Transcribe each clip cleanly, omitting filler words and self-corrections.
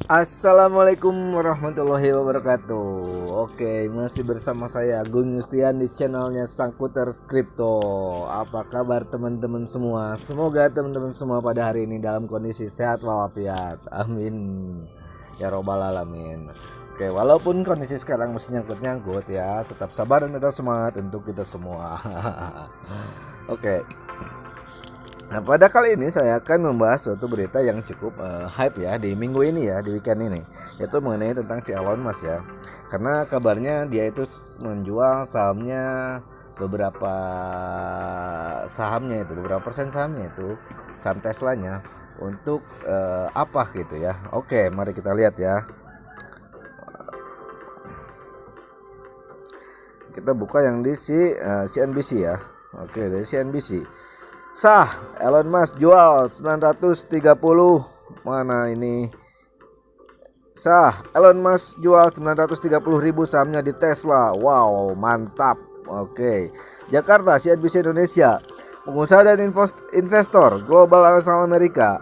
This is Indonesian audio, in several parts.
Assalamualaikum warahmatullahi wabarakatuh. Oke, masih bersama saya Agung Yustian di channelnya Sangkuter Skripto. Apa kabar teman-teman semua? Semoga teman-teman semua pada hari ini dalam kondisi sehat walafiat. Amin ya robbal alamin. Oke, walaupun kondisi sekarang masih nyangkut-nyangkut ya, tetap sabar dan tetap semangat untuk kita semua. Oke. Nah, pada kali ini saya akan membahas suatu berita yang cukup hype ya di minggu ini ya, di weekend ini, yaitu mengenai tentang si Elon Musk ya. Karena kabarnya dia itu menjual sahamnya, beberapa sahamnya itu, beberapa persen sahamnya itu, saham Teslanya untuk apa gitu ya. Oke, mari kita lihat ya. Kita buka yang di CNBC ya. Oke, dari CNBC. Sah, Elon Musk jual 930. Mana ini? Sah, Elon Musk jual 930.000 sahamnya di Tesla. Wow, mantap. Oke. Jakarta, CNBC Indonesia. Pengusaha dan investor global asal Amerika,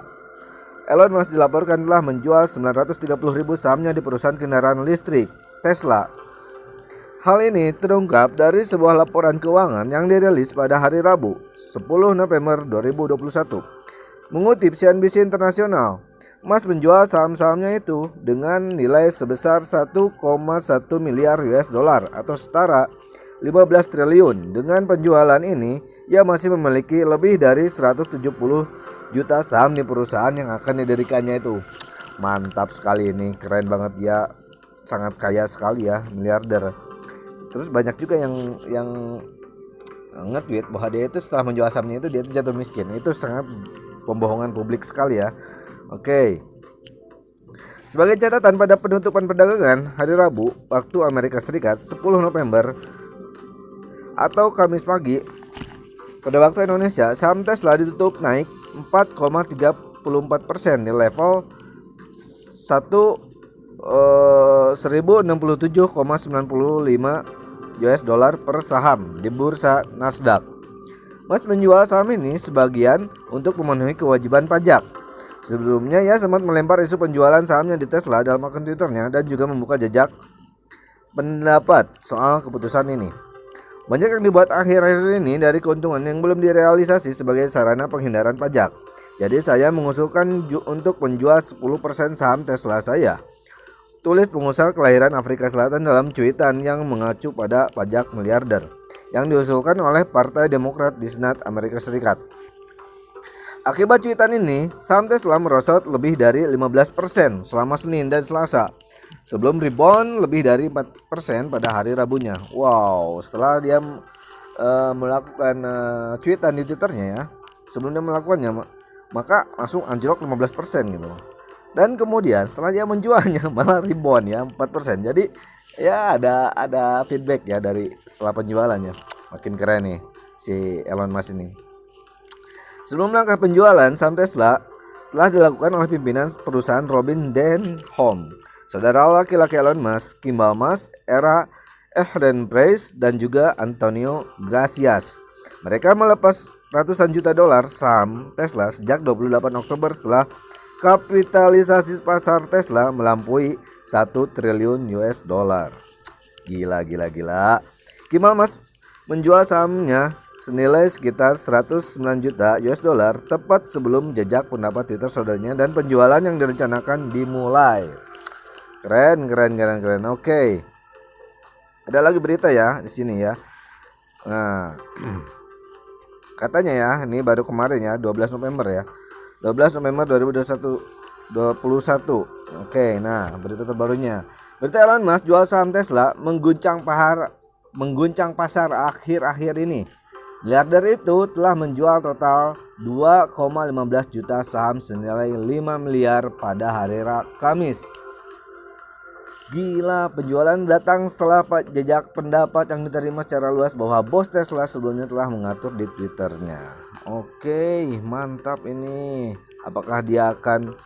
Elon Musk dilaporkan telah menjual 930.000 sahamnya di perusahaan kendaraan listrik Tesla. Hal ini terungkap dari sebuah laporan keuangan yang dirilis pada hari Rabu, 10 November 2021. Mengutip CNBC Internasional, Musk menjual saham-sahamnya itu dengan nilai sebesar 1,1 miliar US dollar atau setara 15 triliun. Dengan penjualan ini, ia masih memiliki lebih dari 170 juta saham di perusahaan yang akan didirikannya itu. Mantap sekali ini, keren banget dia, sangat kaya sekali ya, miliarder. Terus banyak juga yang nge-tweet bahwa dia itu setelah menjual sahamnya itu dia itu jatuh miskin. Itu sangat pembohongan publik sekali ya. Oke. Sebagai catatan, pada penutupan perdagangan hari Rabu waktu Amerika Serikat 10 November atau Kamis pagi pada waktu Indonesia, saham Tesla ditutup naik 4,34% di level 1067,95 US dollar per saham di bursa Nasdaq. Musk menjual saham ini sebagian untuk memenuhi kewajiban pajak. Sebelumnya ia sempat melempar isu penjualan sahamnya di Tesla dalam akun Twitternya dan juga membuka jejak pendapat soal keputusan ini. Banyak yang dibuat akhir-akhir ini dari keuntungan yang belum direalisasi sebagai sarana penghindaran pajak. Jadi saya mengusulkan untuk menjual 10% saham Tesla saya, tulis pengusaha kelahiran Afrika Selatan dalam cuitan yang mengacu pada pajak miliarder yang diusulkan oleh Partai Demokrat di Senat Amerika Serikat. Akibat cuitan ini, saham Tesla merosot lebih dari 15% selama Senin dan Selasa, sebelum rebound lebih dari 4% pada hari Rabunya. Wow, setelah dia melakukan cuitan di Twitternya ya, sebelum dia melakukannya, maka langsung anjlok 15% gitu. Dan kemudian setelah dia menjualnya malah rebound ya 4%. Jadi ya ada feedback ya dari setelah penjualannya. Makin keren nih si Elon Musk ini. Sebelum langkah penjualan, saham Tesla telah dilakukan oleh pimpinan perusahaan Robin Denholm, saudara laki-laki Elon Musk, Kimbal Musk, Era Ehrenpreis, dan juga Antonio Gracias. Mereka melepas ratusan juta dolar saham Tesla sejak 28 Oktober setelah kapitalisasi pasar Tesla melampaui 1 triliun US dollar. Gila. Kimbal Musk menjual sahamnya senilai sekitar 109 juta US dollar tepat sebelum jejak pendapat Twitter saudaranya dan penjualan yang direncanakan dimulai. Keren. Oke. Ada lagi berita ya di sini ya. Nah, katanya ya, ini baru kemarin ya, 12 November ya. 12 November 2021. Oke, nah berita terbarunya. Berita Elon Musk jual saham Tesla mengguncang pasar akhir-akhir ini. Miliarder itu telah menjual total 2,15 juta saham senilai 5 miliar pada hari Kamis. Gila, penjualan datang setelah jejak pendapat yang diterima secara luas bahwa bos Tesla sebelumnya telah mengatur di Twitternya. Oke, mantap ini. Apakah dia akan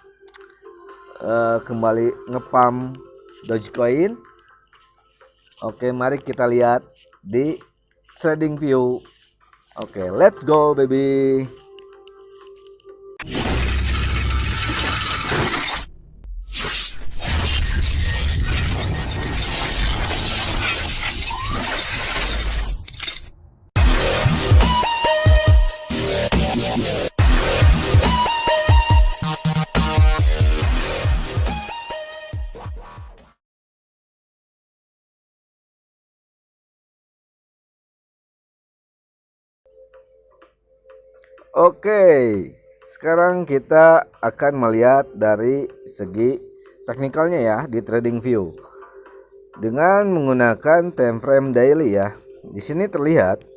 kembali ngepam Dogecoin? Oke, mari kita lihat di TradingView. Oke, let's go baby. Oke, sekarang kita akan melihat dari segi teknikalnya ya di TradingView dengan menggunakan time frame daily ya. Di sini terlihat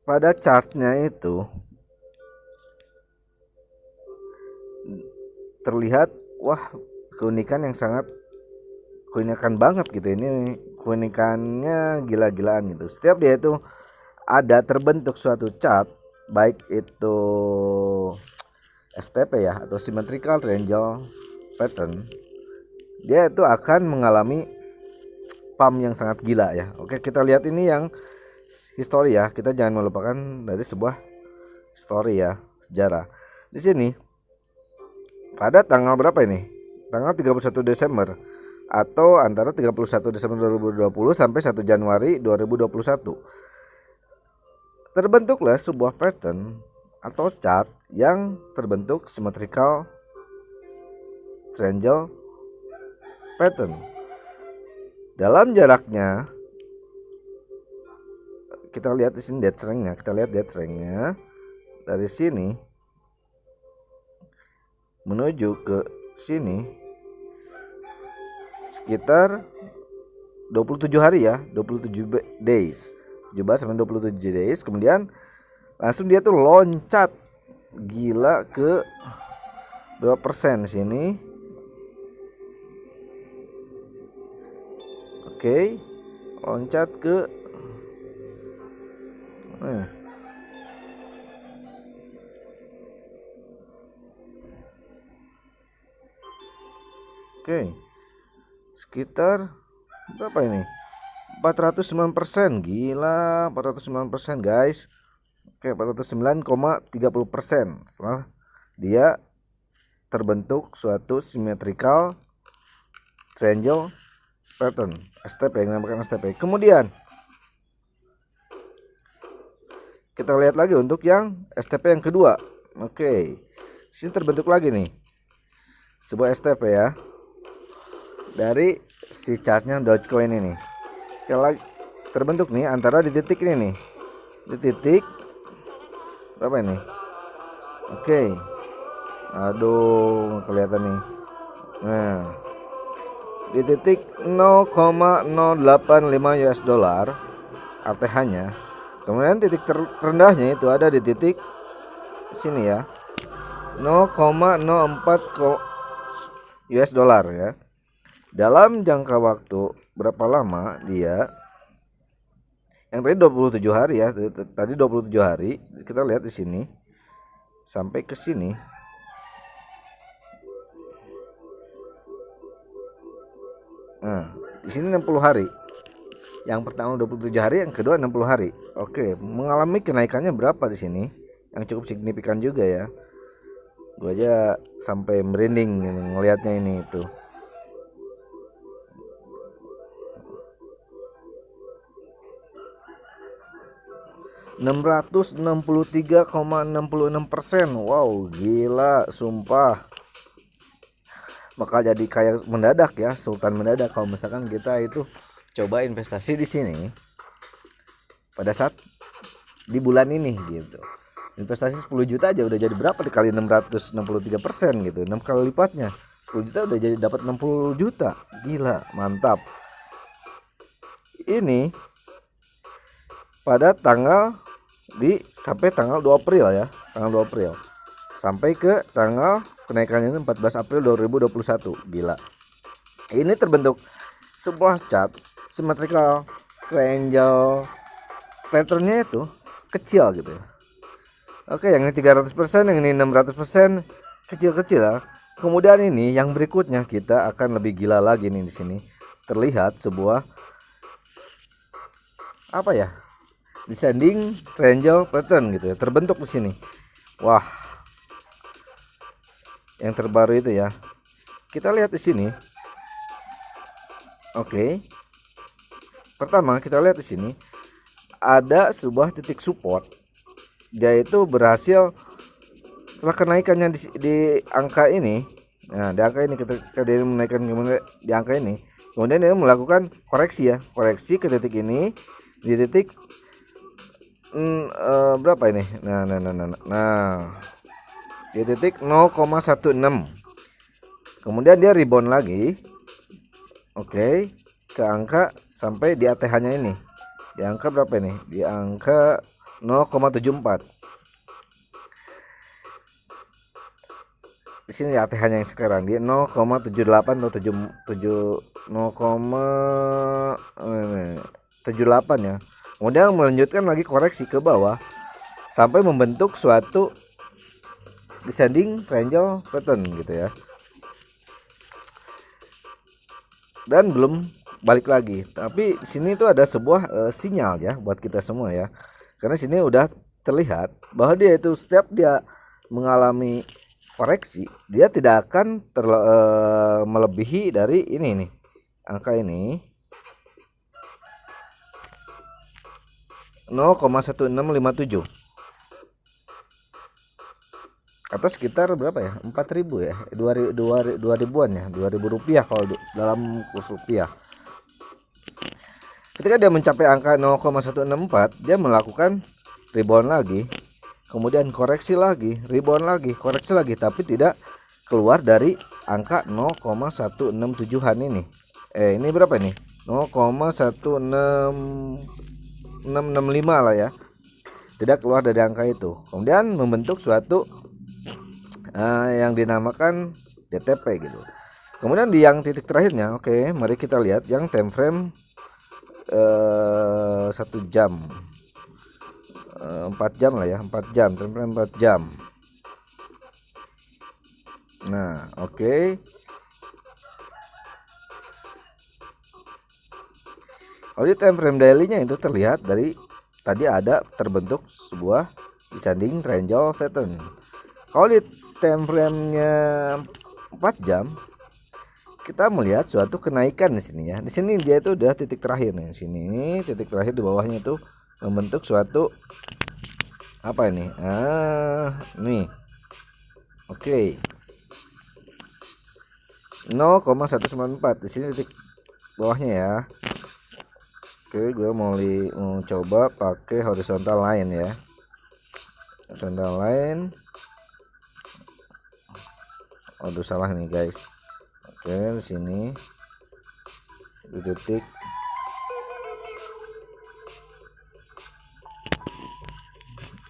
pada chartnya itu terlihat wah keunikan yang sangat keunikan banget gitu. Ini keunikannya gila-gilaan gitu. Setiap dia itu ada terbentuk suatu chart, baik itu STP ya atau symmetrical triangle pattern, dia itu akan mengalami pump yang sangat gila ya. Oke, kita lihat ini yang history ya. Kita jangan melupakan dari sebuah story ya, sejarah. Di sini pada tanggal berapa ini? Tanggal 31 Desember atau antara 31 Desember 2020 sampai 1 Januari 2021. Terbentuklah sebuah pattern atau chart yang terbentuk symmetrical triangle pattern. Dalam jaraknya kita lihat di sini dead strength-nya. Kita lihat dead strength-nya dari sini menuju ke sini sekitar 27 hari ya, 27 days. 17 sampai 27 days, kemudian langsung dia tuh loncat gila ke berapa persen sini. Oke, loncat ke oke, sekitar berapa ini? 409%, gila, 409% guys. Oke, 409,30% setelah dia terbentuk suatu symmetrical triangle pattern STP yang dinamakan STP. Kemudian kita lihat lagi untuk yang STP yang kedua. Oke, sini terbentuk lagi nih sebuah STP ya dari si chartnya Dogecoin ini. Terbentuk nih antara di titik ini nih, di titik berapa ini? Oke, aduh kelihatan nih. Nah, di titik 0,085 US dollar ATH-nya. Kemudian titik terendahnya itu ada di titik sini ya, 0,04 US dollar ya. Dalam jangka waktu berapa lama dia? Yang tadi 27 hari ya. Tadi 27 hari. Kita lihat di sini sampai ke sini. Nah, di sini 60 hari. Yang pertama 27 hari, yang kedua 60 hari. Oke, mengalami kenaikannya berapa di sini? Yang cukup signifikan juga ya. Gua aja sampai merinding ngelihatnya ini itu. 663,66%. Wow, gila, sumpah. Bakal jadi kayak mendadak ya, sultan mendadak kalau misalkan kita itu coba investasi di sini pada saat di bulan ini gitu. Investasi 10 juta aja udah jadi berapa dikali 663% gitu. 6 kali lipatnya. 10 juta udah jadi dapat 60 juta. Gila, mantap. Ini pada tanggal sampai tanggal 2 April ya, tanggal 2 April sampai ke tanggal kenaikannya 14 April 2021. Gila. Ini terbentuk sebuah chart symmetrical triangle patternnya itu kecil gitu ya. Oke, yang ini 300%, yang ini 600%, kecil-kecil ya. Kemudian ini yang berikutnya kita akan lebih gila lagi nih di sini. Terlihat sebuah apa ya? Descending triangle pattern gitu ya, terbentuk di sini. Wah. Yang terbaru itu ya. Kita lihat di sini. Oke. Pertama kita lihat di sini ada sebuah titik support. Dia itu berhasil setelah kenaikannya di angka ini. Nah, di angka ini ketika dia menaikkan di angka ini, kemudian dia melakukan koreksi ya, koreksi ke titik ini di titik berapa ini? Nah, di titik 0,16. Kemudian dia rebound lagi. Oke, ke angka sampai di ATH-nya ini. Di angka berapa ini? Di angka 0,74. Di sini ATH-nya yang sekarang di 0,78 atau 0,78 ya. Kemudian melanjutkan lagi koreksi ke bawah sampai membentuk suatu descending triangle pattern gitu ya. Dan belum balik lagi. Tapi di sini tuh ada sebuah sinyal ya buat kita semua ya. Karena sini udah terlihat bahwa dia itu setiap dia mengalami koreksi, dia tidak akan melebihi dari ini nih. Angka ini 0,1657 atau sekitar berapa ya, 4.000 ya, 2.000-an ya, 2.000 rupiah kalau dalam kurs rupiah. Ketika dia mencapai angka 0,164, dia melakukan rebound lagi, kemudian koreksi lagi, rebound lagi, koreksi lagi, tapi tidak keluar dari angka 0,167an ini. Ini berapa ini? 0,16665 lah ya. Tidak keluar dari angka itu. Kemudian membentuk suatu yang dinamakan DTP gitu. Kemudian di yang titik terakhirnya, oke, mari kita lihat yang time frame 1 jam, 4 jam lah ya, 4 jam, time frame 4 jam. Nah, oke. Kalau di time frame daily-nya itu terlihat dari tadi ada terbentuk sebuah descending triangle pattern. Kalau di time frame-nya 4 jam, kita melihat suatu kenaikan di sini ya. Di sini dia itu udah titik terakhir nih. Sini titik terakhir, di bawahnya itu membentuk suatu apa ini? Nih. Oke. 0,194 di sini titik bawahnya ya. Oke, gue mau coba pakai horizontal line ya. Horizontal line. Aduh, salah nih guys. Oke, di sini di titik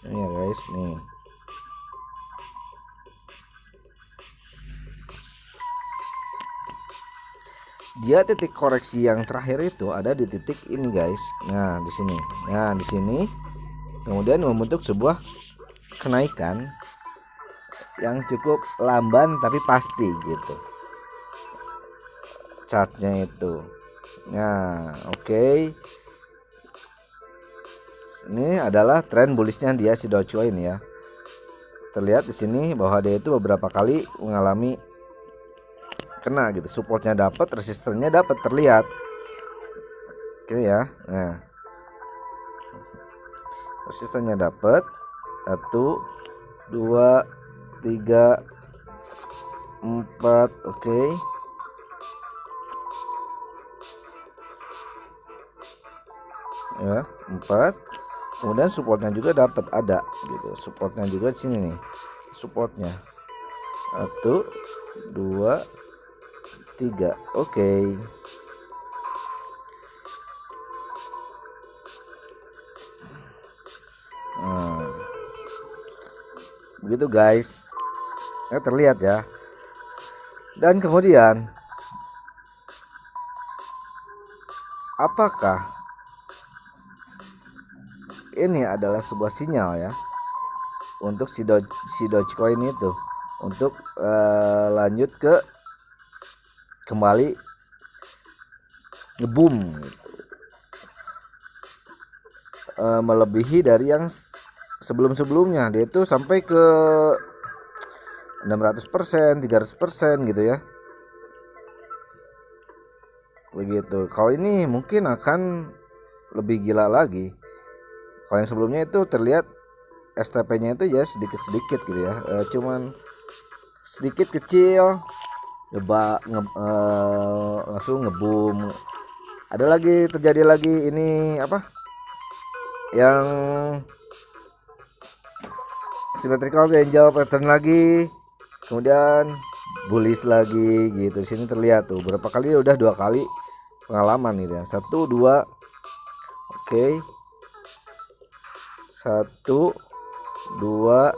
ini ya guys, nih. Dia titik koreksi yang terakhir itu ada di titik ini guys. Nah, di sini. Nah, di sini kemudian membentuk sebuah kenaikan yang cukup lamban tapi pasti gitu chartnya itu. Nah, oke. Ini adalah tren bullishnya dia si Dogecoin ya. Terlihat di sini bahwa dia itu beberapa kali mengalami kena gitu, supportnya dapat, resistennya dapat, terlihat. Oke ya. Nah, resistennya dapat 1 2 3 4, oke. Ya, 4. Kemudian supportnya juga dapat, ada gitu. Supportnya juga di sini nih. Supportnya 1 2 3. Oke. Begitu guys. Terlihat ya. Dan kemudian apakah ini adalah sebuah sinyal ya untuk si Dogecoin itu untuk lanjut ke kembali ngeboom gitu. Melebihi dari yang sebelum-sebelumnya. Dia itu sampai ke 600%, 300% gitu ya. Begitu. Kalau ini mungkin akan lebih gila lagi. Kalau yang sebelumnya itu terlihat STP-nya itu ya sedikit-sedikit gitu ya. Cuman sedikit kecil, langsung ngeboom. Ada lagi, terjadi lagi ini apa? yang symmetrical angel pattern lagi, kemudian bullish lagi gitu. Sini terlihat tuh berapa kali, udah 2 kali pengalaman gitu ya. 1 2, oke, 1 2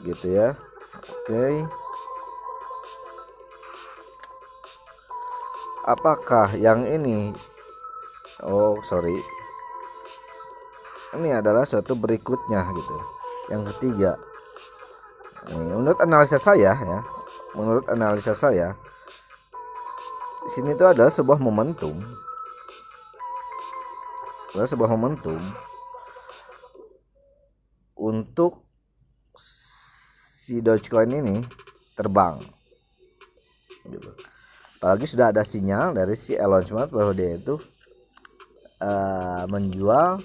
gitu ya. Oke, apakah yang ini, oh sorry, ini adalah suatu berikutnya gitu, yang ketiga. Menurut analisa saya ya, menurut analisa saya di sini itu adalah sebuah momentum, untuk si Dogecoin ini terbang gitu. Apalagi sudah ada sinyal dari si Elon Musk bahwa dia itu menjual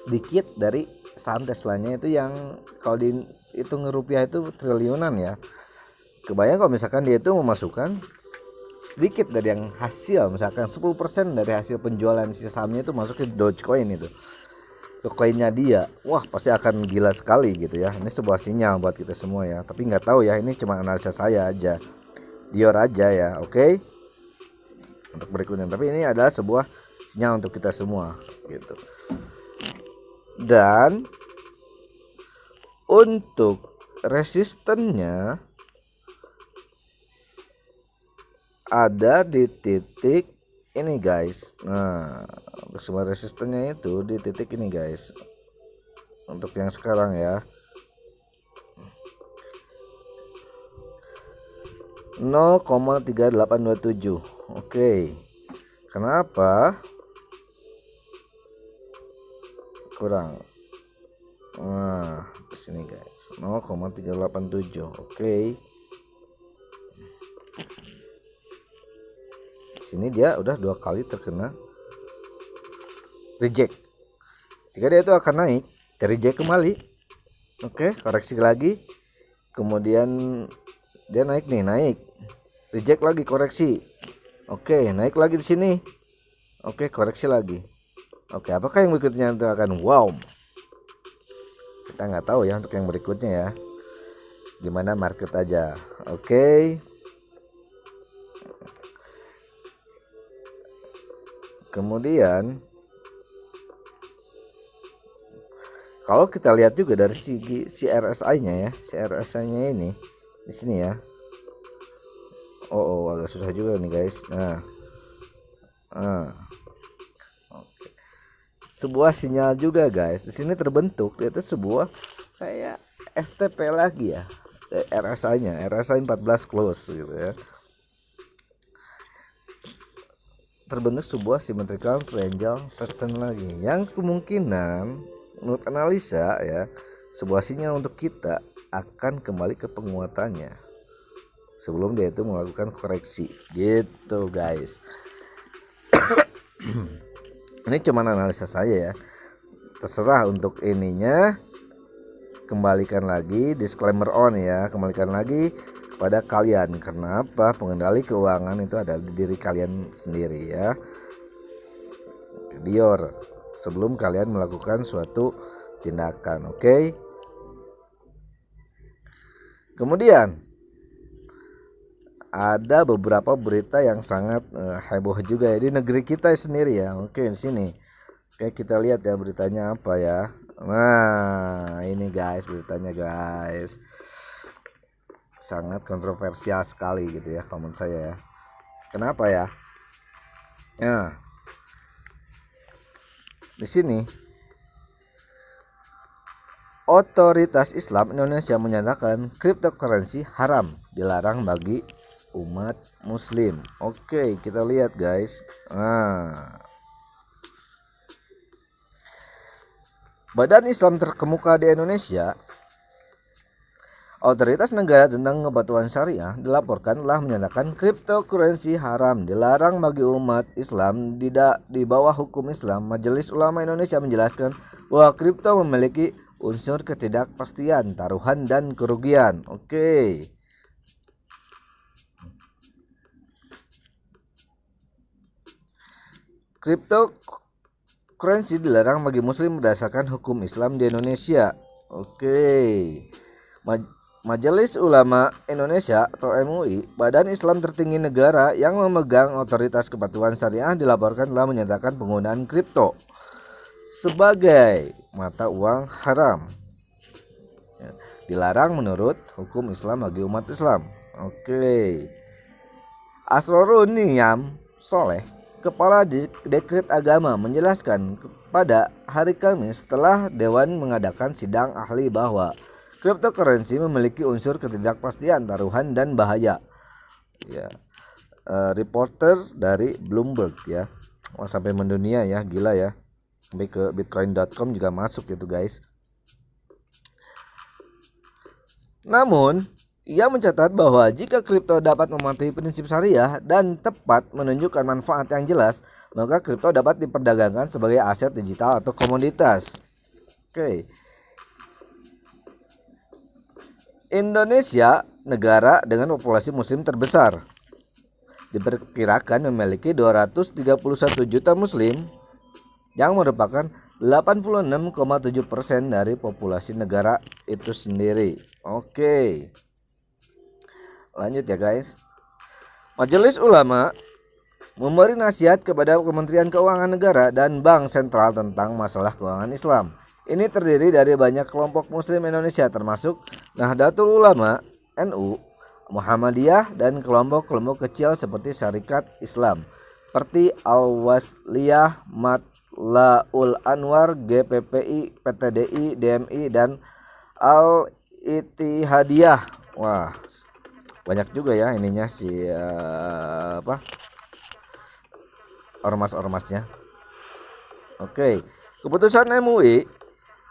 sedikit dari saham Teslanya itu, yang kalau dihitung rupiah itu triliunan ya. Kebayang kalau misalkan dia itu memasukkan sedikit dari yang hasil, misalkan 10% dari hasil penjualan si sahamnya itu masuk ke Dogecoin itu, ke koinnya dia. Wah, pasti akan gila sekali gitu ya. Ini sebuah sinyal buat kita semua ya. Tapi nggak tahu ya, ini cuma analisa saya aja, Dior aja ya. Oke, untuk berikutnya. Tapi ini adalah sebuah sinyal untuk kita semua gitu. Dan untuk resistennya ada di titik ini guys. Nah, semua resistennya itu di titik ini guys. Untuk yang sekarang ya, 0,3827. Oke. Kenapa kurang? Nah, di sini guys, 0,387. Oke. Sini dia udah 2 kali terkena reject. Jika dia itu akan naik, reject kembali. Oke, koreksi lagi. Kemudian dia naik nih, naik. Reject lagi, koreksi. Oke, naik lagi di sini. Oke, koreksi lagi. Oke, apakah yang berikutnya itu akan wow? Kita nggak tahu ya untuk yang berikutnya ya. Gimana market aja. Oke. Kemudian kalau kita lihat juga dari segi RSI-nya ya, RSI-nya ini di sini ya. Oh, agak susah juga nih guys. Nah, oke. Sebuah sinyal juga guys. Di sini terbentuk itu sebuah kayak STP lagi ya. RSI-nya, RSI 14 close gitu ya. Terbentuk sebuah symmetrical triangle pattern lagi, yang kemungkinan menurut analisa ya, sebuah sinyal untuk kita akan kembali ke penguatannya sebelum dia itu melakukan koreksi gitu guys. Ini cuma analisa saya ya, terserah untuk ininya. Kembalikan lagi disclaimer on ya, kembalikan lagi pada kalian. Karena apa? Pengendali keuangan itu ada di diri kalian sendiri ya. Dior, sebelum kalian melakukan suatu tindakan, oke? Kemudian ada beberapa berita yang sangat heboh juga ya di negeri kita sendiri ya. Oke, di sini. Oke, kita lihat ya beritanya apa ya. Nah, ini guys beritanya guys. Sangat kontroversial sekali gitu ya menurut saya ya. Kenapa ya? Nah, di sini Otoritas Islam Indonesia menyatakan cryptocurrency haram, dilarang bagi umat muslim. Oke, kita lihat guys. Nah, Badan Islam terkemuka di Indonesia, Otoritas Negara tentang Kepatuhan Syariah, dilaporkan telah menyatakan cryptocurrency haram, dilarang bagi umat Islam tidak di bawah hukum Islam. Majelis Ulama Indonesia menjelaskan bahwa kripto memiliki unsur ketidakpastian, taruhan dan kerugian. Oke. cryptocurrency dilarang bagi muslim berdasarkan hukum Islam di Indonesia. Oke. Majelis Ulama Indonesia atau MUI, badan Islam tertinggi negara yang memegang otoritas kepatuhan syariah, dilaporkan telah menyatakan penggunaan kripto sebagai mata uang haram, dilarang menurut hukum Islam bagi umat Islam. Oke. Asrorun Niyam Soleh, Kepala Dekret Agama, menjelaskan pada hari Kamis setelah Dewan mengadakan sidang ahli bahwa cryptocurrency memiliki unsur ketidakpastian, taruhan, dan bahaya. Ya, reporter dari Bloomberg ya. Wah, sampai mendunia ya, gila ya. Sampai ke bitcoin.com juga masuk gitu guys. Namun, ia mencatat bahwa jika kripto dapat mematuhi prinsip syariah dan tepat menunjukkan manfaat yang jelas, maka kripto dapat diperdagangkan sebagai aset digital atau komoditas. Oke. Indonesia, negara dengan populasi muslim terbesar, diperkirakan memiliki 231 juta muslim yang merupakan 86,7% dari populasi negara itu sendiri. Oke. Lanjut ya guys. Majelis Ulama memberi nasihat kepada Kementerian Keuangan Negara dan Bank Sentral tentang masalah keuangan Islam. Ini terdiri dari banyak kelompok muslim Indonesia termasuk Nahdlatul Ulama, NU, Muhammadiyah, dan kelompok-kelompok kecil seperti Syarikat Islam seperti Al-Wasliyah, Matlaul Anwar, GPPI, PTDI, DMI, dan Al-Ittihadiyah. Wah, banyak juga ya ininya ormas-ormasnya. Oke, keputusan MUI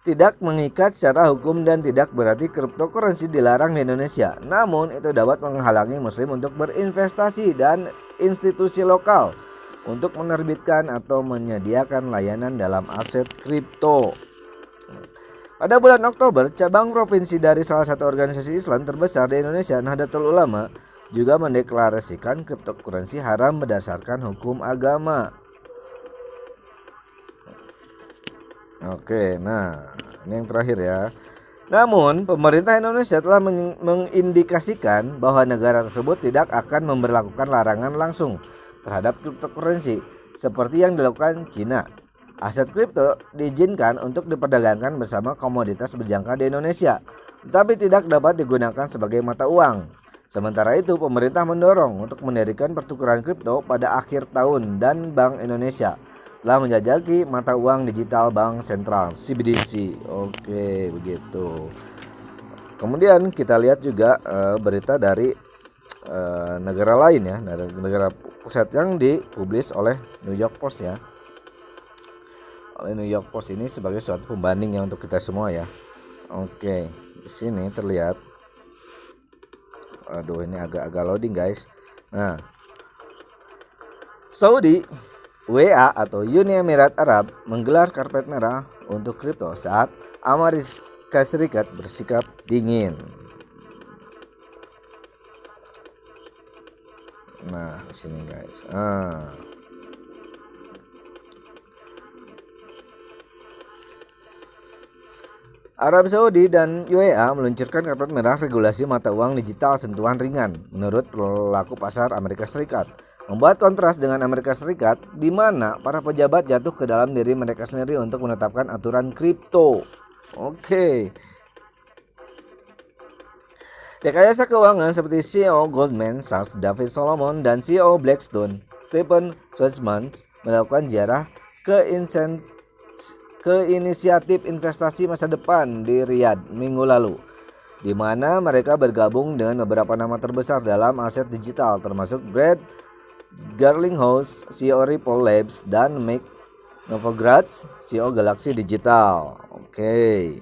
tidak mengikat secara hukum dan tidak berarti cryptocurrency dilarang di Indonesia. Namun itu dapat menghalangi muslim untuk berinvestasi dan institusi lokal untuk menerbitkan atau menyediakan layanan dalam aset kripto. Pada bulan Oktober, cabang provinsi dari salah satu organisasi Islam terbesar di Indonesia, Nahdlatul Ulama, juga mendeklarasikan cryptocurrency haram berdasarkan hukum agama. Oke, nah ini yang terakhir ya. Namun, pemerintah Indonesia telah mengindikasikan bahwa negara tersebut tidak akan memberlakukan larangan langsung terhadap cryptocurrency seperti yang dilakukan Cina. Aset kripto diizinkan untuk diperdagangkan bersama komoditas berjangka di Indonesia, tetapi tidak dapat digunakan sebagai mata uang. Sementara itu, pemerintah mendorong untuk mendirikan pertukaran kripto pada akhir tahun dan Bank Indonesia telah menjajaki mata uang digital bank sentral CBDC. Oke, begitu. Kemudian kita lihat juga berita dari negara lain ya, negara pusat yang dipublis oleh New York Post ya. Oleh New York Post ini sebagai suatu pembanding ya untuk kita semua ya. Oke, di sini terlihat. Aduh, ini agak loading guys. Nah, Saudi WA atau Uni Emirat Arab menggelar karpet merah untuk kripto saat Amerika Serikat bersikap dingin. Nah, di sini guys. Arab Saudi dan UAE meluncurkan karpet merah regulasi mata uang digital sentuhan ringan menurut pelaku pasar Amerika Serikat, membuat kontras dengan Amerika Serikat di mana para pejabat jatuh ke dalam diri mereka sendiri untuk menetapkan aturan kripto. Oke. Rekayasa keuangan seperti CEO Goldman Sachs David Solomon dan CEO Blackstone Stephen Schwarzman melakukan ziarah ke inisiatif investasi masa depan di Riyadh minggu lalu, di mana mereka bergabung dengan beberapa nama terbesar dalam aset digital termasuk Brad Garlinghouse, CEO Ripple Labs, dan Mike Novogratz, CEO Galaxy Digital. Oke.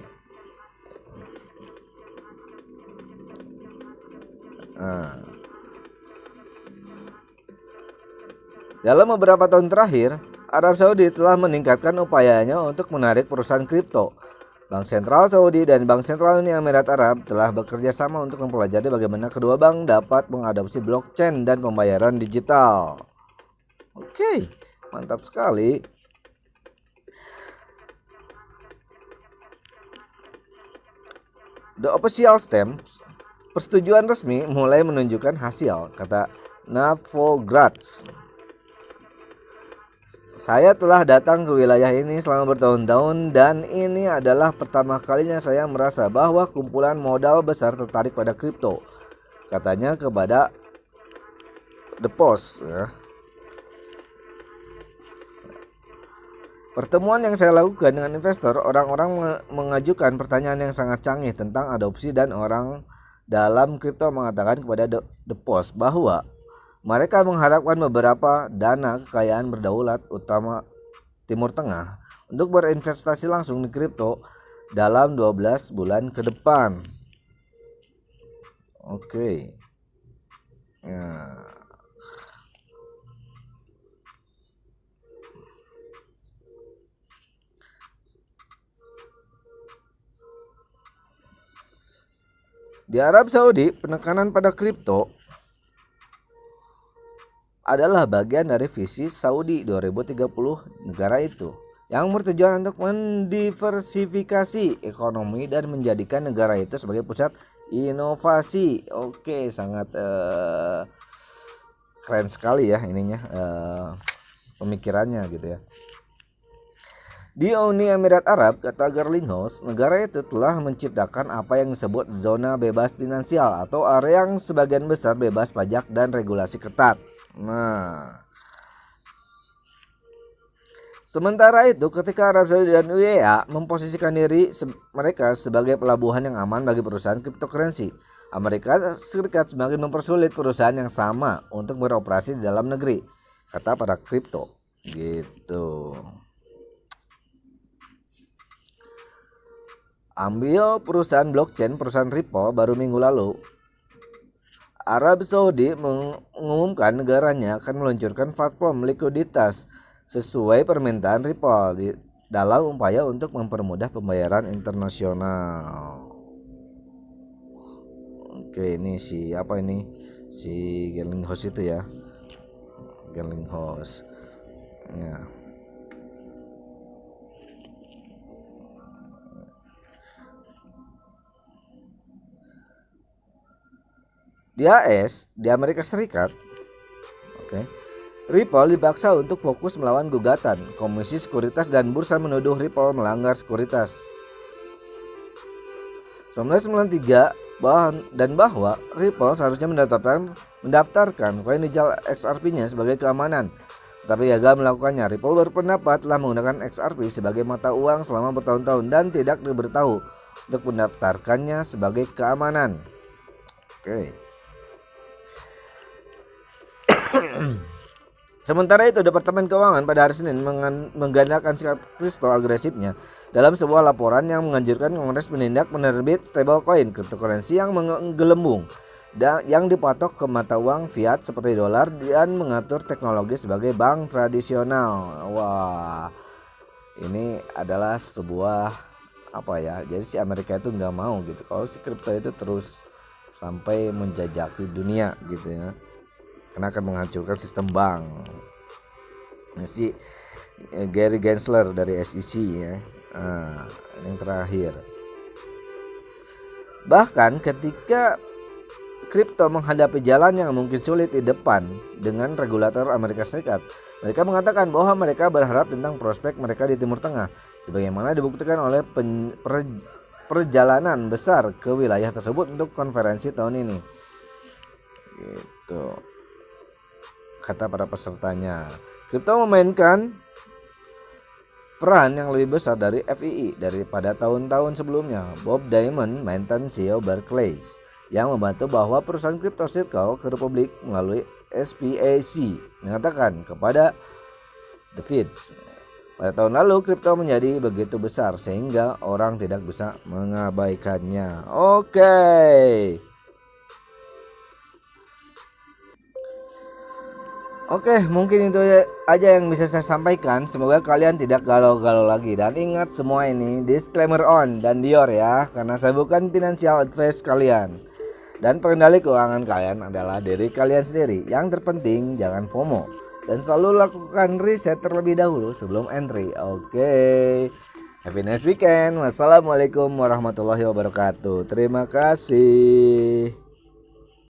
Dalam beberapa tahun terakhir, Arab Saudi telah meningkatkan upayanya untuk menarik perusahaan kripto. Bank Sentral Saudi dan Bank Sentral Uni Emirat Arab telah bekerja sama untuk mempelajari bagaimana kedua bank dapat mengadopsi blockchain dan pembayaran digital. Oke, mantap sekali. The official stamp, persetujuan resmi mulai menunjukkan hasil, kata Novogratz. Saya telah datang ke wilayah ini selama bertahun-tahun dan ini adalah pertama kalinya saya merasa bahwa kumpulan modal besar tertarik pada kripto, katanya kepada The Post. Pertemuan yang saya lakukan dengan investor, orang-orang mengajukan pertanyaan yang sangat canggih tentang adopsi dan orang dalam kripto mengatakan kepada The Post bahwa mereka mengharapkan beberapa dana kekayaan berdaulat utama Timur Tengah untuk berinvestasi langsung di kripto dalam 12 bulan ke depan. Oke. Nah, di Arab Saudi, penekanan pada kripto adalah bagian dari visi Saudi 2030 negara itu yang bertujuan untuk mendiversifikasi ekonomi dan menjadikan negara itu sebagai pusat inovasi. Oke, sangat keren sekali ya ininya, pemikirannya gitu ya. Di Uni Emirat Arab, kata Gerlinghaus, negara itu telah menciptakan apa yang disebut zona bebas finansial atau area yang sebagian besar bebas pajak dan regulasi ketat. Nah, sementara itu ketika Arab Saudi dan UEA memposisikan diri mereka sebagai pelabuhan yang aman bagi perusahaan cryptocurrency, Amerika Serikat semakin mempersulit perusahaan yang sama untuk beroperasi di dalam negeri, kata para kripto. Gitu. Ambil perusahaan blockchain, perusahaan Ripple baru minggu lalu. Arab Saudi mengumumkan negaranya akan meluncurkan platform likuiditas sesuai permintaan Ripple dalam upaya untuk mempermudah pembayaran internasional. Oke, ini si Gerlinghaus itu ya. Gerlinghaus. Nah. Di AS, di Amerika Serikat, Ripple dipaksa untuk fokus melawan gugatan. Komisi Sekuritas dan Bursa menuduh Ripple melanggar sekuritas 1993 bahwa Ripple seharusnya mendaftarkan koin digital XRP-nya sebagai keamanan, tapi gagal melakukannya. Ripple berpendapat telah menggunakan XRP sebagai mata uang selama bertahun-tahun dan tidak diberitahu untuk mendaftarkannya sebagai keamanan. Sementara itu, Departemen Keuangan pada hari Senin menggandakan sikap kripto agresifnya dalam sebuah laporan yang menganjurkan Kongres menindak penerbit stablecoin cryptocurrency yang menggelembung yang dipatok ke mata uang fiat seperti dolar dan mengatur teknologi sebagai bank tradisional. Wah, ini adalah sebuah jadi si Amerika itu nggak mau gitu kalau si kripto itu terus sampai menjajaki dunia gitu ya, karena akan menghancurkan sistem bank. Si Gary Gensler dari SEC ya. Yang terakhir, bahkan ketika kripto menghadapi jalan yang mungkin sulit di depan dengan regulator Amerika Serikat, mereka mengatakan bahwa mereka berharap tentang prospek mereka di Timur Tengah, sebagaimana dibuktikan oleh perjalanan besar ke wilayah tersebut untuk konferensi tahun ini. Gitu, kata para pesertanya. Kripto memainkan peran yang lebih besar dari FII daripada tahun-tahun sebelumnya. Bob Diamond, mantan CEO Barclays, yang membantu bahwa perusahaan Crypto Circle ke Republik melalui SPAC, mengatakan kepada The Feds, pada tahun lalu kripto menjadi begitu besar sehingga orang tidak bisa mengabaikannya. Oke, mungkin itu aja yang bisa saya sampaikan. Semoga kalian tidak galau-galau lagi. Dan ingat semua ini disclaimer on dan Dior ya, karena saya bukan financial advice kalian. Dan pengendali keuangan kalian adalah diri kalian sendiri. Yang terpenting jangan FOMO dan selalu lakukan riset terlebih dahulu sebelum entry. Oke. Have a nice weekend. Wassalamualaikum warahmatullahi wabarakatuh. Terima kasih.